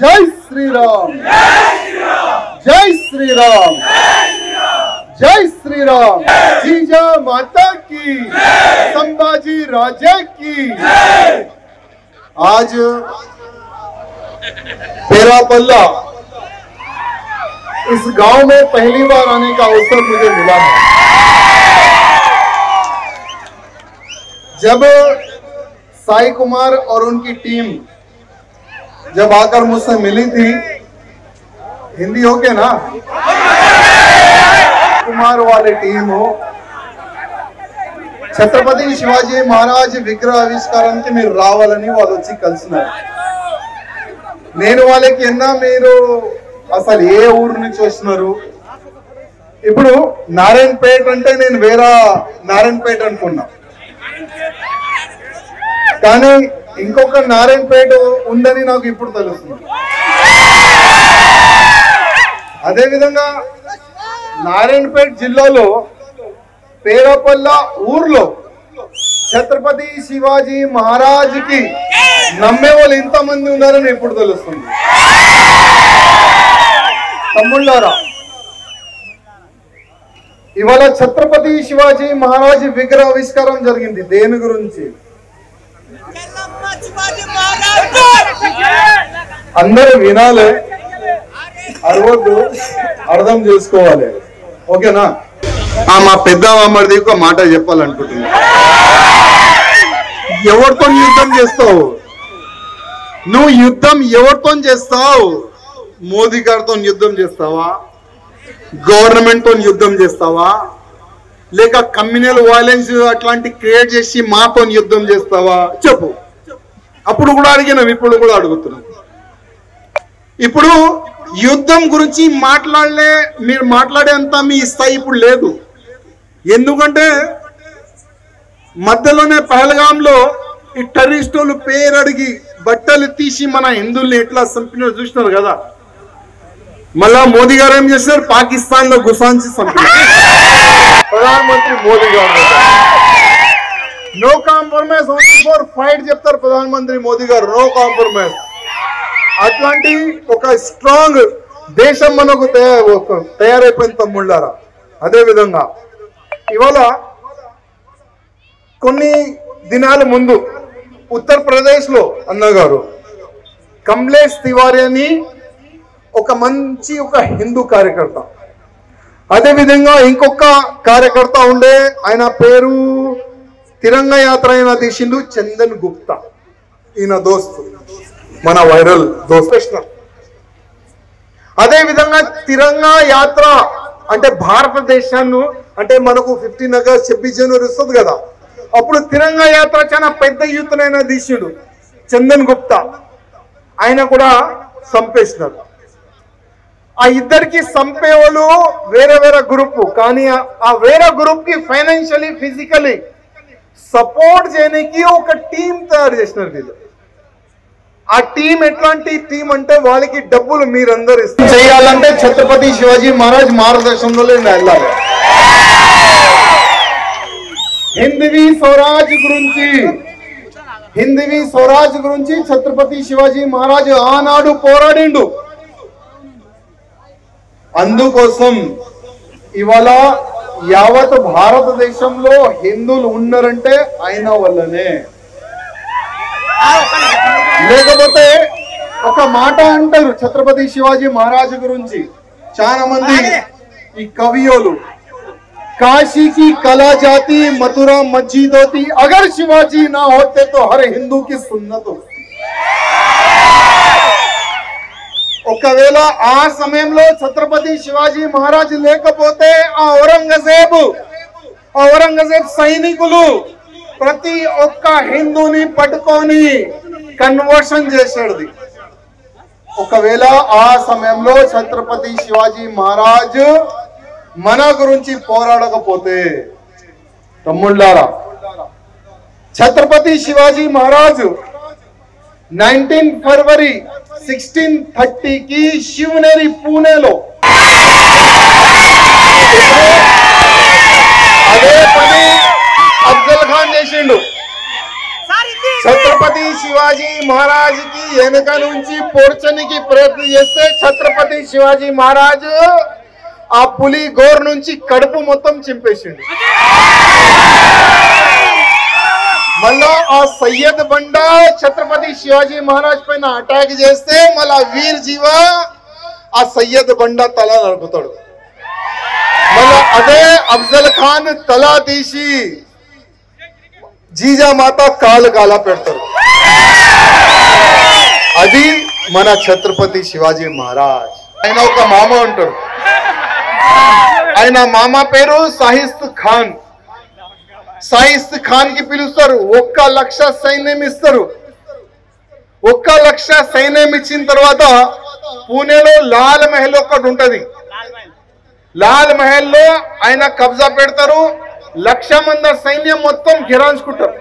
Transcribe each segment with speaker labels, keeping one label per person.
Speaker 1: जय श्री राम, जय श्री राम, जय श्री राम। जीजा माता की, संभाजी राजे की। आज पेरापल्ला इस गांव में पहली बार आने का अवसर मुझे मिला है। जब साई कुमार और उनकी टीम जब आकर मुझसे मिली थी, हिंदी हो के ना, कुमार वाले टीम हो, छत्रपति शिवाजी महाराज विग्रह ఆవిష్కారానికి మీరు రావాలని వాళ్ళు వచ్చి కలిసినారు. నేను వాళ్ళకి ఎన్నా మీరు అసలు ఏ ఊరు నుంచి వస్తున్నారు? ఇప్పుడు నారాయణపేట అంటే నేను వేరే నారాయణపేట అనుకున్నా, కానీ ఇంకొక నారాయణపేట ఉందని నాకు ఇప్పుడు తెలుస్తుంది. అదే విధంగా నారాయణపేట జిల్లాలో పేరాపల్లా ఊర్లో ఛత్రపతి శివాజీ మహారాజ్ కి నమ్మే వాళ్ళు ఇంతమంది ఉన్నారని ఇప్పుడు తెలుస్తుంది. తమ్ముళ్ళారా, ఇవాళ ఛత్రపతి శివాజీ మహారాజ్ విగ్రహ ఆవిష్కారం జరిగింది. దేని గురించి అందరూ వినాలి, అరవద్దు, అర్థం చేసుకోవాలి. ఓకేనా? మా పెద్ద అమ్మడిది ఒక మాట చెప్పాలనుకుంటున్నా. ఎవరితో యుద్ధం చేస్తావు నువ్వు? యుద్ధం ఎవరితో చేస్తావు? మోదీ గారితో యుద్ధం చేస్తావా? గవర్నమెంట్ తో యుద్ధం చేస్తావా? లేక కమ్యూనల్ వైలెన్స్ అట్లాంటి క్రియేట్ చేసి మాతో యుద్ధం చేస్తావా? చెప్పు. అప్పుడు కూడా అడిగినాం, ఇప్పుడు కూడా అడుగుతున్నాం. ఇప్పుడు యుద్ధం గురించి మీరు మాట్లాడేంత మీ స్థాయి ఇప్పుడు లేదు. ఎందుకంటే మధ్యలోనే పహల్గాంలో ఈ టెర్రరిస్టులు పేరు అడిగి బట్టలు తీసి మన హిందువుల్ని ఎట్లా చంపినారు చూసినారు కదా. మళ్ళా మోదీ గారు ఏం చేశారు? పాకిస్తాన్ లో గుసాంచి చంపినారు. ప్రధానమంత్రి మోదీ గారు no compromise, only for fight చెప్తారు ప్రధానమంత్రి మోదీ గారు. No compromise. అట్లాంటి ఒక స్ట్రాంగ్ దేశం మనకు తయారైపోయింది తమ్ముళ్ళారా. అదే విధంగా ఇవాళ కొన్ని దినాల ముందు ఉత్తరప్రదేశ్ లో అన్నగారు కమలేష్ తివారీ అని ఒక మంచి హిందూ కార్యకర్త, అదే విధంగా ఇంకొక కార్యకర్త ఉండే, ఆయన పేరు తిరంగా యాత్ర అయిన తీసిండు చందన్ గుప్తా. ఈయన దోస్తు, మన వైరల్ దోస్తు. అదే విధంగా తిరంగా యాత్ర అంటే భారతదేశాన్ని, అంటే మనకు 15 ఆగస్ట్ 26 జనవరి వస్తుంది కదా, అప్పుడు తిరంగా యాత్ర చాలా పెద్ద యూత్నైనా తీసిండు చందన్ గుప్తా. ఆయన కూడా చంపేసినారు. ఆ ఇద్దరికి చంపేవాళ్ళు వేరే వేరే గ్రూప్, కానీ ఆ వేరే గ్రూప్ కి ఫైనాన్షియలీ ఫిజికలీ సపోర్ట్ చేయడానికి ఒక టీం తయారు చేసినారు వీళ్ళు. ఆ టీం ఎట్లాంటి టీం అంటే వాళ్ళకి డబ్బులు మీరందరూ చేయాలంటే ఛత్రపతి శివాజీ మహారాజ్ మార్గదర్శనంలో వెళ్ళాలి. హిందవీ స్వరాజ్ గురించి ఛత్రపతి శివాజీ మహారాజ్ ఆనాడు పోరాడిండు. అందుకోసం ఇవాళ యావత్ భారతదేశంలో హిందువులు ఉన్నారంటే ఆయన వల్లనే. లేకపోతే ఒక మాట అంటారు ఛత్రపతి శివాజీ మహారాజ్ గురించి చాలా మంది ఈ కవియోలు, काशी की कला जाती मथुरा मस्जिद होती, अगर शिवाजी ना होते तो हर हिंदू की सुन्नत होती. ఒకవేళ ఆ సమయంలో ఛత్రపతి శివాజీ మహారాజ్ లేకపోతే ఆ ఔరంగజేబ్ సైనికులు ప్రతి ఒక్క హిందూని పట్టుకొని కన్వర్షన్ చేసేది. ఒకవేళ ఆ సమయంలో ఛత్రపతి శివాజీ మహారాజ్ మన గురించి పోరాడకపోతే, తమ్ముళ్ళారా, ఛత్రపతి శివాజీ మహారాజు 19 ఫరవరి 1630 की शिवनेरी पुणे लो अदे पनी अफजल खान చేసిండు. छत्रपति ఛత్రపతి శివాజీ మహారాజ్ కి వెనుక నుంచి పోర్చనికి ప్రయత్నం చేస్తే ఛత్రపతి శివాజీ మహారాజ్ ఆ పులి గోర్ నుంచి కడుపు మొత్తం చింపేసిండు. మళ్ళా ఆ సయ్యద్ బండా ఛత్రపతి శివాజీ మహారాజ్ పైన అటాక్ చేస్తే మళ్ళా వీర్ జీవ ఆ సయ్యద్ బండా తల నరుకుతాడు. మళ్ళా అదే అఫ్జల్ ఖాన్ తల తీసి జీజామాత కాలు కాలా పెడతారు. అది మన ఛత్రపతి శివాజీ మహారాజ్. ఆయన ఒక మామ ఉంటారు, ఆయన మామ పేరు సాహిస్త్ ఖాన్. సాహిస్త్ ఖాన్ కి పిలుస్తారు. 1,00,000 సైన్యం ఇస్తారు. 1,00,000 సైన్యం ఇచ్చిన తర్వాత పూణేలో లాల్ మహల్ ఒకటి ఉంటది. లాల్ మహల్ లో ఆయన కబ్జా పెడతారు. 1,00,000 మంది సైన్యం మొత్తం గిరాంచుకుంటారు.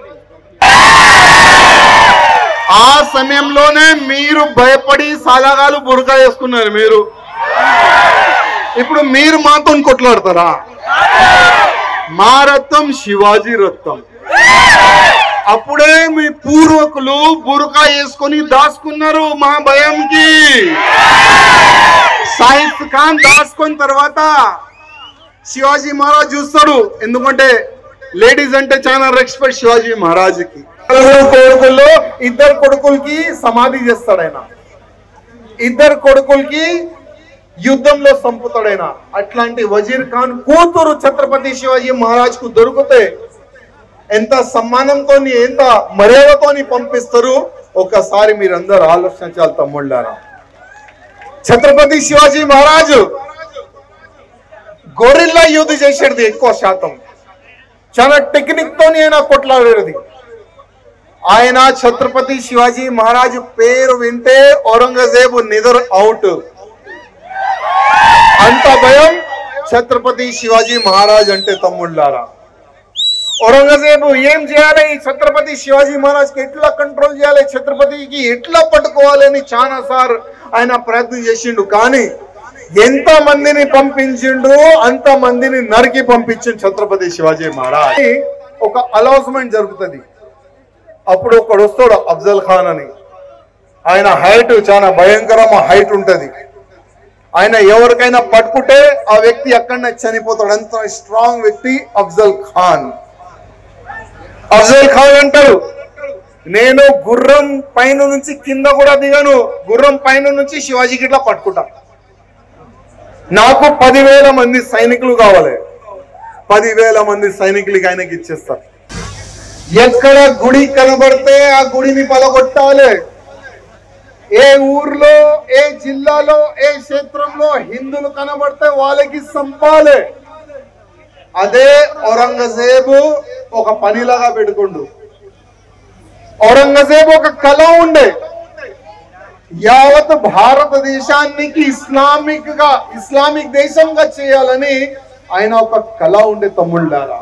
Speaker 1: ఆ సమయంలోనే మీరు భయపడి సాలాగాలు బురకా వేసుకున్నారు. మీరు ఇప్పుడు మీరు మాతో కొట్లాడతారా? మా రత్నం శివాజీ రత్నం. అప్పుడే మీ పూర్వకులు బురకా వేసుకొని దాచుకున్నారు మా భయంకి. సాహిద్ ఖాన్ దాచుకున్న తర్వాత శివాజీ మహారాజ్ చూస్తాడు. ఎందుకంటే లేడీస్ అంటే చాలా రెస్పెక్ట్ శివాజీ మహారాజ్కి. కొడుకుల్లో 2 కొడుకులకి సమాధి చేస్తాడు ఆయన. 2 కొడుకులకి యుద్ధంలో చంపుతాడు ఆయన. అట్లాంటి వజీర్ ఖాన్ కూతురు ఛత్రపతి శివాజీ మహారాజ్ కు దొరికితే ఎంత సమ్మానంతో ఎంత మర్యాదతో పంపిస్తారు ఒకసారి మీరందరూ ఆలోచించాలి తమ్ముళ్ళారా. ఛత్రపతి శివాజీ మహారాజు గొరిల్లా యుద్ధ చేసేది ఎక్కువ శాతం. చాలా టెక్నిక్ తోని ఆయన కొట్లాడేది. ఆయన ఛత్రపతి శివాజీ మహారాజు పేరు వింటే ఔరంగజేబు నిద్ర అవుట్. అంత భయం ఛత్రపతి శివాజీ మహారాజ్ అంటే తమ్ముళ్ళారా. ఔరంగజేబు ఏం చేయాలి, ఈ ఛత్రపతి శివాజీ మహారాజ్ కి ఎట్లా కంట్రోల్ చేయాలి, ఛత్రపతికి ఎట్లా పట్టుకోవాలి అని చాలా సార్ ఆయన ప్రయత్నం చేసిండు. కానీ ఎంత మందిని పంపించిండు, అంత మందిని నరికి పంపించిండు ఛత్రపతి శివాజీ మహారాజ్. ఒక అనౌన్స్మెంట్ జరుగుతుంది. అప్పుడు ఒకడు వస్తాడు అఫ్జల్ ఖాన్ అని. ఆయన హైట్ చాలా భయంకరమైన హైట్ ఉంటది. ఆయన ఎవరికైనా పట్టుకుంటే ఆ వ్యక్తి అక్కడనే చనిపోతాడు. అంత స్ట్రాంగ్ వ్యక్తి అఫ్జల్ ఖాన్. అఫ్జల్ ఖాన్ అంటారు, నేను గుర్రం పైన నుంచి కింద కూడా దిగాను, గుర్రం పైన నుంచి శివాజీకి ఇట్లా పట్టుకుంటా. నాకు 10,000 మంది సైనికులు కావాలి. 10,000 మంది సైనికులకి ఆయనకి ఇచ్చేస్తారు. ఎక్కడ గుడి కనబడితే ఆ గుడిని పలగొట్టాలి. ఏ ఊర్లో, ఏ జిల్లాలో, ఏ క్షేత్రంలో హిందువులు కనబడితే వాళ్ళకి సంపాలి. అదే ఔరంగజేబు ఒక పనిలాగా పెట్టుకుండు. ఔరంగజేబు ఒక కళ ఉండే, యావత్ భారతదేశానికి ఇస్లామిక్ దేశంగా చేయాలని ఆయన ఒక కళ ఉండే తమ్ముళ్ళారా.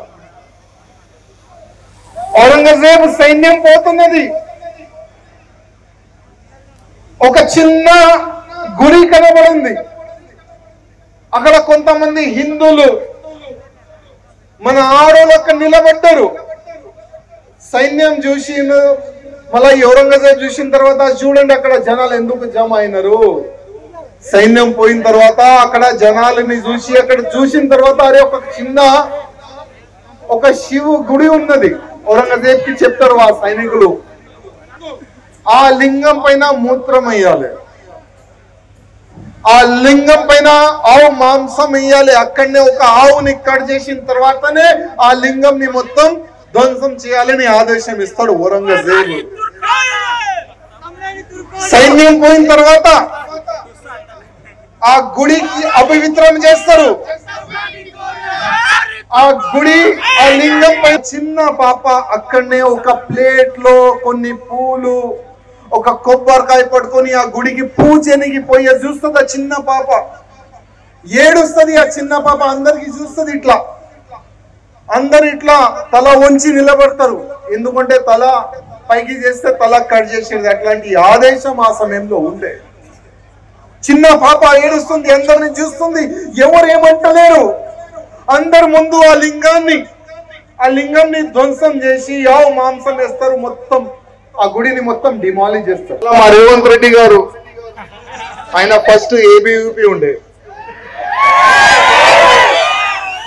Speaker 1: ఔరంగజేబు సైన్యం పోతున్నది. ఒక చిన్న గుడి కనబడింది. అక్కడ కొంతమంది హిందువులు మన ఆడోళ్ళక్క నిలబడ్డారు. సైన్యం చూసి మళ్ళీ ఔరంగజేబు చూసిన తర్వాత చూడండి అక్కడ జనాలు ఎందుకు జమ అయినారు. సైన్యం పోయిన తర్వాత అక్కడ జనాలని చూసి అక్కడ చూసిన తర్వాత అరే ఒక శివు గుడి ఉన్నది. ఔరంగజేబ్ కి చెప్తారు ఆ సైనికులు, ఆ లింగం పైన మూత్రం వేయాలి, ఆ లింగం పైన ఆవు మాంసం వేయాలి. అక్కడనే ఒక ఆవుని కట్ చేసిన తర్వాతనే ఆ లింగం ని మొత్తం ధ్వంసం చేయాలని ఆదేశం ఇస్తాడు ఔరంగజేబు. సైన్యం పోయిన తర్వాత ఆ గుడికి అపవిత్రం చేస్తారు. ఆ గుడి ఆ లింగం పై చిన్న పాప అక్కడనే ఒక ప్లేట్ లో కొన్ని పూలు, ఒక కొబ్బరికాయ పట్టుకొని ఆ గుడికి పూజనికి పోయి చూస్తుంది. ఆ చిన్న పాప ఏడుస్తుంది. ఆ చిన్న పాప అందరికి చూస్తుంది. ఇట్లా అందరు ఇట్లా తల వంచి నిలబడతారు. ఎందుకంటే తల పైకి చేస్తే తల కట్ చేసేది. అట్లాంటి ఆదేశం ఆ సమయంలో ఉండే. చిన్న పాప ఏడుస్తుంది, అందరిని చూస్తుంది. ఎవరు ఏమంటలేరు. అందరు ముందు ఆ లింగాన్ని ధ్వంసం చేసి ఆవు మాంసం వేస్తారు. మొత్తం ఆ గుడిని మొత్తం డిమాలిష్ చేస్తారు. మా రేవంత్ రెడ్డి గారు ఆయన ఫస్ట్ ఏబీవీపీ ఉండే.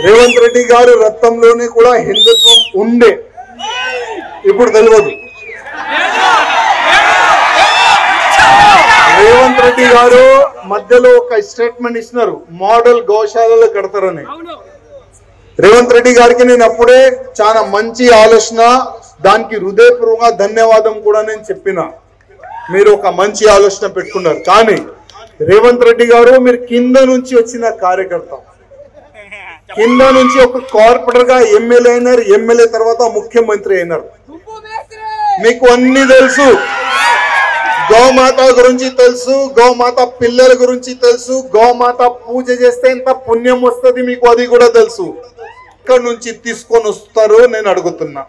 Speaker 1: రేవంత్ రెడ్డి గారు రక్తంలోనే కూడా హిందుత్వం ఉండే, ఇప్పుడు తెలియదు. రేవంత్ రెడ్డి గారు మధ్యలో ఒక స్టేట్మెంట్ ఇచ్చినారు, మోడల్ గోశాలలు కడతారని. రేవంత్ రెడ్డి గారికి నేను అప్పుడే చాలా మంచి ఆలోచన, దానికి హృదయపూర్వకంగా ధన్యవాదం కూడా నేను చెప్పిన. మీరు ఒక మంచి ఆలోచన పెట్టుకున్నారు. కానీ రేవంత్ రెడ్డి గారు మీరు కింద నుంచి వచ్చిన కార్యకర్త, కింద నుంచి ఒక కార్పొరేటర్ గా ఎమ్మెల్యే అయినారు, ఎమ్మెల్యే తర్వాత ముఖ్యమంత్రి అయినారు. మీకు అన్ని తెలుసు, గోమాత గురించి తెలుసు, గోమాత పిల్లల గురించి తెలుసు, గోమాత పూజ చేస్తే ఎంత పుణ్యం వస్తుంది మీకు అది కూడా తెలుసు. ఇక్కడ నుంచి తీసుకొని వస్తారు నేను అడుగుతున్నా.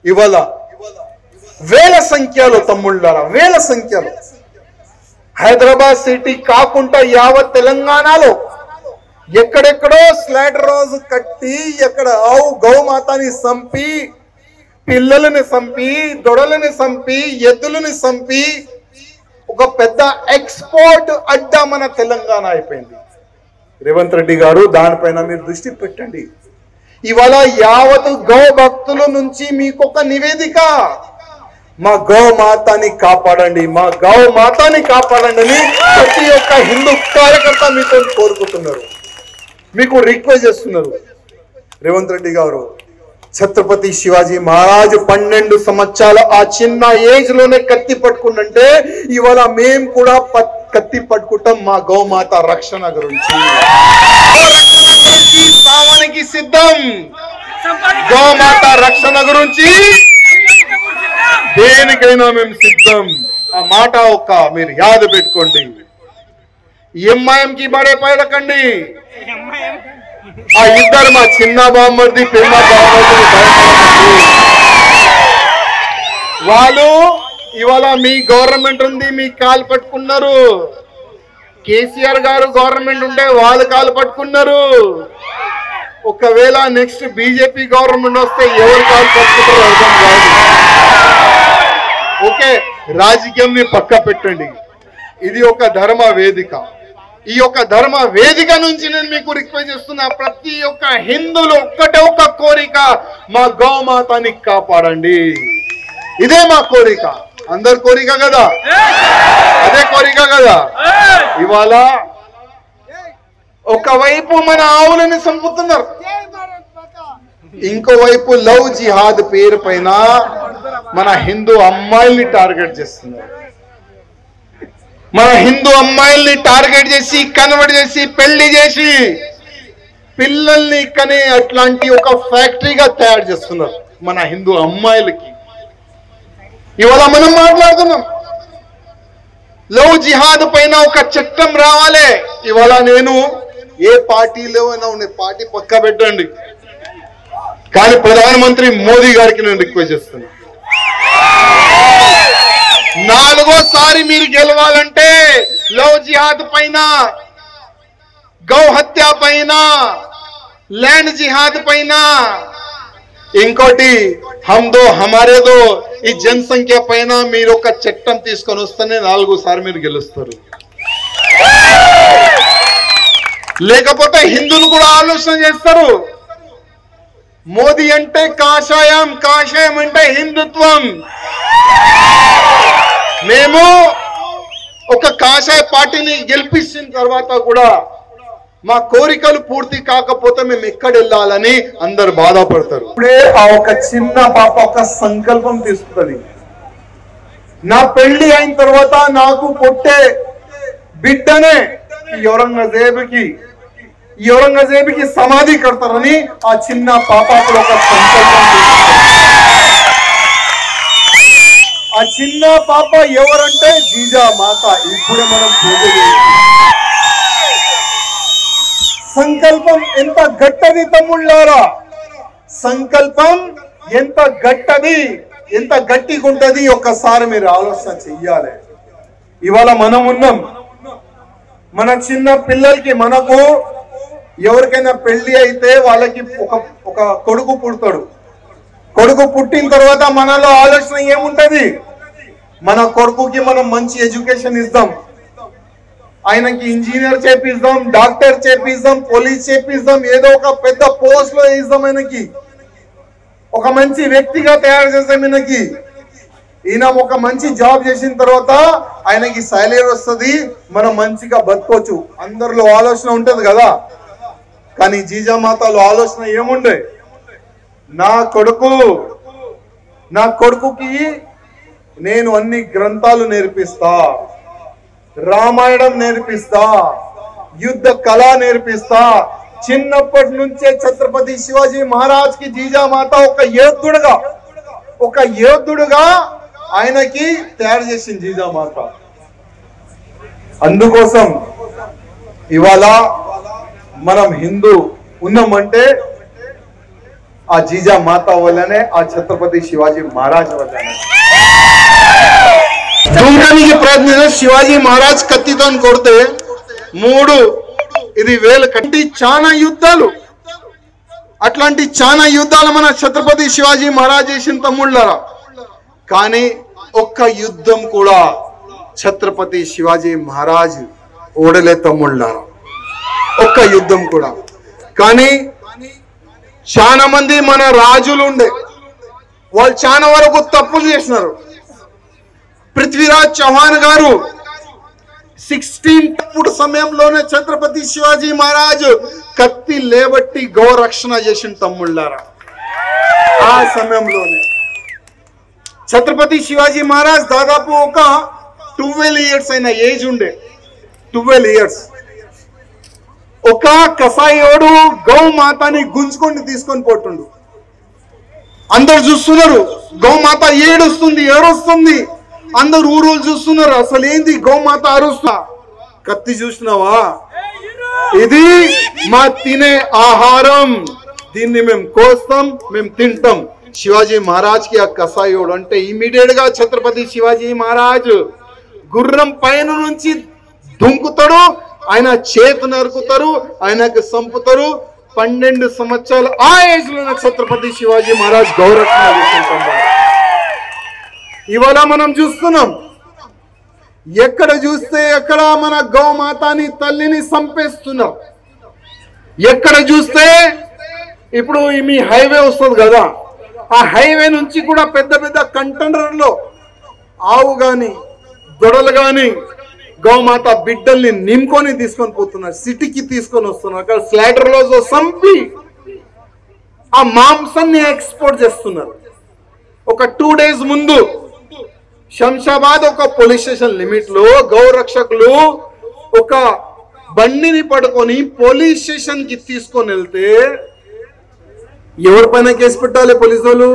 Speaker 1: ఇవాళ వేల సంఖ్యలో తమ్ముళ్ళారా, వేల సంఖ్యలో హైదరాబాద్ సిటీ కాకుండా యావత్ తెలంగాణలో ఎక్కడెక్కడో స్లైడర్ హౌస్ కట్టి, ఎక్కడ ఆవు గౌమాతని సంపి, పిల్లలని సంపి, దొడలని సంపి, ఎద్దులని సంపి ఒక పెద్ద ఎక్స్పోర్ట్ అడ్డా మన తెలంగాణ అయిపోయింది. రేవంత్ రెడ్డి గారు దానిపైన మీరు దృష్టి పెట్టండి. ఇవాళ యావత్ గౌ భక్తుల నుంచి మీకు ఒక నివేదిక, మా గౌమాతని కాపాడండి, మా గౌమాతని కాపాడండి అని ప్రతి ఒక్క హిందూ కార్యకర్త మీతో కోరుకుంటున్నారు, మీకు రిక్వెస్ట్ చేస్తున్నారు. రేవంత్ రెడ్డి గారు ఛత్రపతి శివాజీ మహారాజు 12 సంవత్సరాలు ఆ చిన్న ఏజ్ లోనే కత్తి పట్టుకుంటే ఇవాళ మేము కూడా కత్తి పట్టుకుంటాం మా గౌమాత రక్షణ గురించి. సావానికి సిద్ధం, గోమాత రక్షణ గురించి దేనికైనా మేము సిద్ధం. ఆ మాట ఒక్క మీరు యాద పెట్టుకోండి. ఎంఐఎం కి బడే పడకండి. ఆ ఇద్దరు మా చిన్న బామ్మర్ది పెద్ద బామ్మర్ది వాళ్ళు ఇవాళ మీ గవర్నమెంట్ ఉంది, మీ కాలు పట్టుకున్నారు. కేసీఆర్ గారు గవర్నమెంట్ ఉంటే వాళ్ళు కాలు పట్టుకున్నారు. ఒకవేళ నెక్స్ట్ బీజేపీ గవర్నమెంట్ వస్తే ఎవరు కాలు పట్టుకుంటారో అర్థం కాదు. ఓకే, రాజకీయాన్ని పక్క పెట్టండి. ఇది ఒక ధర్మ వేదిక. ఈ యొక్క ధర్మ వేదిక నుంచి నేను మీకు రిక్వెస్ట్ చేస్తున్నా, ప్రతి ఒక్క హిందువులు ఒక్కటే ఒక్క కోరిక, మా గౌమాతని కాపాడండి. ఇదే మా కోరిక, అందరి కోరిక కదా, అదే కోరిక కదా. ఇవాళ ఒకవైపు మన ఆవులని చంపుతున్నారు, ఇంకోవైపు లవ్ జిహాద్ పేరు పైన మన హిందూ అమ్మాయిల్ని టార్గెట్ చేస్తున్నారు. మన హిందూ అమ్మాయిల్ని టార్గెట్ చేసి, కన్వర్ట్ చేసి, పెళ్లి చేసి పిల్లల్ని కనే అట్లాంటి ఒక ఫ్యాక్టరీగా తయారు చేస్తున్నారు మన హిందూ అమ్మాయిలకి. ఇవాళ మనం మాట్లాడుతున్నాం లవ్ జిహాద్ పైన ఒక చట్టం రావాలి. ఇవాళ నేను ఏ పార్టీలో అయినా ఉండే పార్టీ పక్క పెట్టండి, కానీ ప్రధానమంత్రి మోదీ గారికి నేను రిక్వెస్ట్ చేస్తున్నా, 4వ సారి మీరు గెలవాలంటే లవ్ జిహాద్ పైన, గౌ హత్య పైన, ల్యాండ్ జిహాద్ పైన, ఇంకోటి హమ్దో హమారేదో ఈ జనసంఖ్య పైన మీరు ఒక చట్టం తీసుకొని వస్తేనే 4వ సారి మీరు గెలుస్తారు. లేకపోతే హిందువులు కూడా ఆలోచన చేస్తారు, మోదీ అంటే కాషాయం, కాషాయం అంటే హిందుత్వం. మేము ఒక కాషాయ పార్టీని గెలిపించిన తర్వాత కూడా మా కోరికలు పూర్తి కాకపోతే మేము ఎక్కడ వెళ్ళాలని అందరు బాధపడతారు. ఇప్పుడే ఆ ఒక చిన్న పాప ఒక సంకల్పం తీసుకుంటుంది, నా పెళ్లి అయిన తర్వాత నాకు పుట్టే బిడ్డనే ఈ ఔరంగజేబుకి సమాధి కడతారని ఆ చిన్న పాప ఒక సంకల్పం. ఆ చిన్న పాప ఎవరంటే జీజా మాత. ఇప్పుడే మనం పూజ చేస్తాం. సంకల్పం ఎంత గట్టది తమ్ముళ్ళారా, సంకల్పం ఎంత గట్టది, ఎంత గట్టిగా ఉంటది ఒక్కసారి మీరు ఆలోచన చెయ్యాలి. ఇవాళ మనం ఉన్నాం, మన చిన్న పిల్లలకి, మనకు ఎవరికైనా పెళ్లి అయితే వాళ్ళకి ఒక కొడుకు పుడతాడు. కొడుకు పుట్టిన తర్వాత మనలో ఆలోచన ఏముంటది, మన కొడుకుకి మనం మంచి ఎడ్యుకేషన్ ఇద్దాం, ఆయనకి ఇంజనీర్ చేపిద్దాం, డాక్టర్ చేపిద్దాం, పోలీస్ చేపిద్దాం, ఏదో ఒక పెద్ద పోస్ట్ లో ఇద్దాం, ఆయనకి ఒక మంచి వ్యక్తిగా తయారు చేద్దాం. ఈయన ఒక మంచి జాబ్ చేసిన తర్వాత ఆయనకి సాలరీ వస్తుంది, మనం మంచిగా బతకొచ్చు. అందరిలో ఆలోచన ఉంటది కదా, కానీ జీజామాతలో ఆలోచన ఏముండే, నా కొడుకుకి నేను అన్ని గ్రంథాలు నేర్పిస్తా, రామాయణం నేర్పిస్తా, యుద్ధ కళ నేర్పిస్తా. చిన్నప్పటి నుంచే ఛత్రపతి శివాజీ మహారాజ్ కి జీజామాత ఒక యోధుడుగా ఆయనకి తయారు చేసింది జీజామాత. అందుకోసం ఇవాళ మనం హిందూ ఉన్నామంటే ఆ జీజామాత వల్లనే, ఆ ఛత్రపతి శివాజీ మహారాజ్ వల్లనే. దుంకనికి ప్రయత్నించిన శివాజీ మహారాజ్ కత్తితో కొడితే 3 వేలు కట్టి చాలా యుద్ధాలు, అట్లాంటి చాలా యుద్ధాలు మన ఛత్రపతి శివాజీ మహారాజ్ చేసిన తమ్ముళ్ళరా. కానీ ఒక్క యుద్ధం కూడా ఛత్రపతి శివాజీ మహారాజ్ ఓడలే తమ్ముళ్ళరా, ఒక్క యుద్ధం కూడా. కానీ చాలా మంది మన రాజులు ఉండే, వాళ్ళు చాలా వరకు తప్పులు చేసినారు. పృథ్వీరాజ్ చౌహాన్ గారు 16 సమయంలోనే ఛత్రపతి శివాజీ మహారాజ్ కత్తి లేబట్టి గౌరక్షణ చేసిన తమ్ముళ్ళారా. ఆ సమయంలోనే ఛత్రపతి శివాజీ మహారాజ్ దాదాపు ఒక 12 ఇయర్స్ అయిన ఏజ్ ఉండే, 12 ఇయర్స్. ఒక కసాయోడు గౌమాతని గుంజుకొని తీసుకొని పోతుండు. అందరు చూస్తున్నారు, గౌమాత ఏడుస్తుంది. అందరు ఊరు చూస్తున్నారు, అసలు ఏంది గౌమాత అరుస్తా. కత్తి చూసినావా, ఇది మా తినే ఆహారం, దీన్ని మేము కోస్తాం, మేము తింటాం. శివాజీ మహారాజ్ కి ఆ కసాయోడు అంటే ఇమీడియట్ గా ఛత్రపతి శివాజీ మహారాజ్ గుర్రం పైన నుంచి దుంకుతాడు, ఆయన చేతు నరుకుతారు, ఆయనకు సంపుతారు. 12 సంవత్సరాలు ఆ ఏజ్ లో ఛత్రపతి శివాజీ మహారాజ్ గౌరక్షణ చేసుకుంటాం. ఇవాళ మనం చూస్తున్నాం, ఎక్కడ చూస్తే ఎక్కడ మన గౌమాతాని తల్లిని సంపేస్తున్నారు. ఎక్కడ చూస్తే ఇప్పుడు మీ హైవే వస్తుంది కదా, ఆ హైవే నుంచి కూడా పెద్ద పెద్ద కంటైనర్లో ఆవు గాని గొడవలు గాని గౌమాత బిడ్డల్ని నింపుకొని తీసుకొని పోతున్నారు, సిటీకి తీసుకొని వస్తున్నారు. అక్కడ స్లైడర్ లో సంపి ఆ మాంసాన్ని ఎక్స్పోర్ట్ చేస్తున్నారు. ఒక 2 డేస్ ముందు శంషాబాద్ ఒక పోలీస్ స్టేషన్ లిమిట్ లో గౌరక్షకులు ఒక బండిని పడుకొని పోలీస్ స్టేషన్ కి తీసుకొని వెళ్తే ఎవరిపైన కేసు పెట్టాలి పోలీసు వాళ్ళు?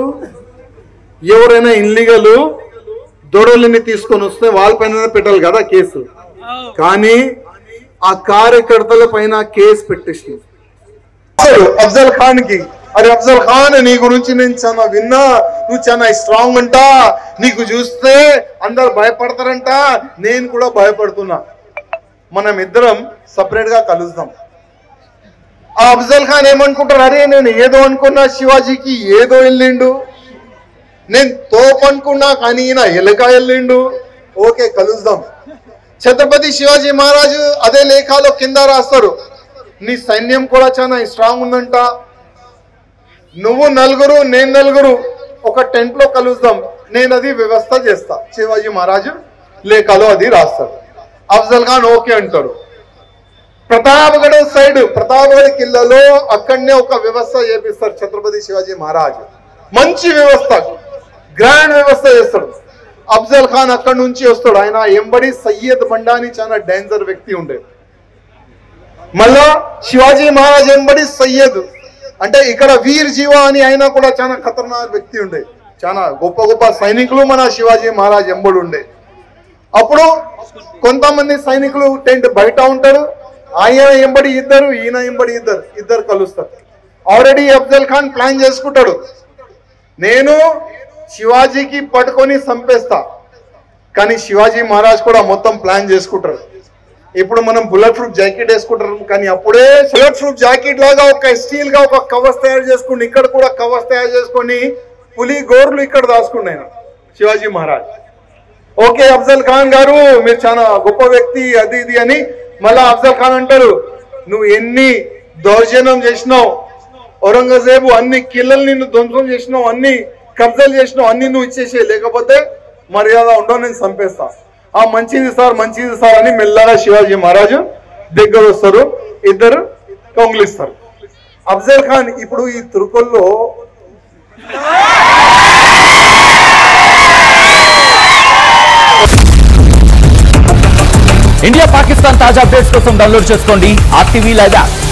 Speaker 1: ఎవరైనా ఇన్లీగల్ దొరలని తీసుకొని వస్తే వాళ్ళపైన పెట్టాలి కదా కేసు. కానీ ఆ కార్యకర్తల పైన కేసు పెట్టేసి అఫ్జల్ ఖాన్ కి, అరే అఫ్జల్ ఖాన్ నీ గురించి నేను చాలా విన్నా, నువ్వు చాలా స్ట్రాంగ్ అంట, నీకు చూస్తే అందరు భయపడతారంట, నేను కూడా భయపడుతున్నా, మనం ఇద్దరం సపరేట్ గా కలుద్దాం. ఆ అఫ్జల్ ఖాన్ ఏమనుకుంటారు, అరే నేను ఏదో అనుకున్నా, శివాజీకి ఏదో వెళ్ళిండు, నేను తోపు అనుకున్నా కానీ ఈయన ఎలుక వెళ్ళిండు, ఓకే కలుద్దాం. ఛత్రపతి శివాజీ మహారాజు అదే లేఖలో కింద రాస్తారు, నీ సైన్యం కూడా చాలా స్ట్రాంగ్ ఉందంట, నువ్వు 4 నేను 4 ఒక టెంట్ లో కలుద్దాం, నేను అది వ్యవస్థ చేస్తా. శివాజీ మహారాజు లేఖలో అది రాస్తాడు. అఫ్జల్ ఖాన్ ఓకే అంటారు. ప్రతాప్గఢ్ సైడ్, ప్రతాప్గఢ్ కిల్లాలో అక్కడనే ఒక వ్యవస్థ చేపిస్తారు ఛత్రపతి శివాజీ మహారాజు. మంచి వ్యవస్థ, గ్రాండ్ వ్యవస్థ చేస్తాడు. అఫ్జల్ ఖాన్ అక్కడి నుంచి వస్తాడు, ఆయన ఎంబడి సయ్యద్ బండాని చాలా డేంజర్ వ్యక్తి ఉండే. మళ్ళా శివాజీ మహారాజ్ ఎంబడి సయ్యద్ అంటే ఇక్కడ వీర్ జీవా అని ఆయన కూడా చాలా ఖతర్నాక్ వ్యక్తి ఉండే. చాలా గొప్ప గొప్ప సైనికులు మన శివాజీ మహారాజ్ ఎంబడి ఉండే. అప్పుడు కొంతమంది సైనికులు టెంట్ బయట ఉంటారు, ఆయన ఎంబడి ఇద్దరు, ఈయన ఎంబడి ఇద్దరు కలుస్తారు. ఆల్రెడీ అఫ్జల్ ఖాన్ ప్లాన్ చేసుకుంటాడు, నేను శివాజీకి పట్టుకొని చంపేస్తా. కానీ శివాజీ మహారాజ్ కూడా మొత్తం ప్లాన్ చేసుకుంటారు. ఇప్పుడు మనం బుల్లెట్ ప్రూఫ్ జాకెట్ వేసుకుంటారు, కానీ అప్పుడే బుల్లెట్ ప్రూఫ్ జాకెట్ లాగా ఒక స్టీల్ గా ఒక కవర్స్ తయారు చేసుకుని, ఇక్కడ కూడా కవర్స్ తయారు చేసుకొని పులి గోర్లు ఇక్కడ దాచుకున్నాయి శివాజీ మహారాజ్. ఓకే అఫ్జల్ ఖాన్ గారు మీరు చాలా గొప్ప వ్యక్తి అది ఇది అని మళ్ళా అఫ్జల్ ఖాన్ అంటారు నువ్వు ఎన్ని దౌర్జన్యం చేసినావు ఔరంగజేబు అన్ని కిల్లలు నిన్ను ధ్వంసం చేసినావు అన్ని కబ్జాలు చేసినావు అన్ని నువ్వు ఇచ్చేసే లేకపోతే మర్యాద ఉండవు నేను చంపేస్తా మంచిది సార్ అని మెల్లగా శివాజీ మహారాజు దగ్గర వస్తారు ఇద్దరు కౌంగిలిస్తారు అఫ్జల్ ఖాన్ ఇప్పుడు ఈ తుర్కుల్లో
Speaker 2: ఇండియా పాకిస్తాన్ తాజా అప్డేట్స్ కోసం డౌన్లోడ్ చేసుకోండి RTV లైవ్ యాప్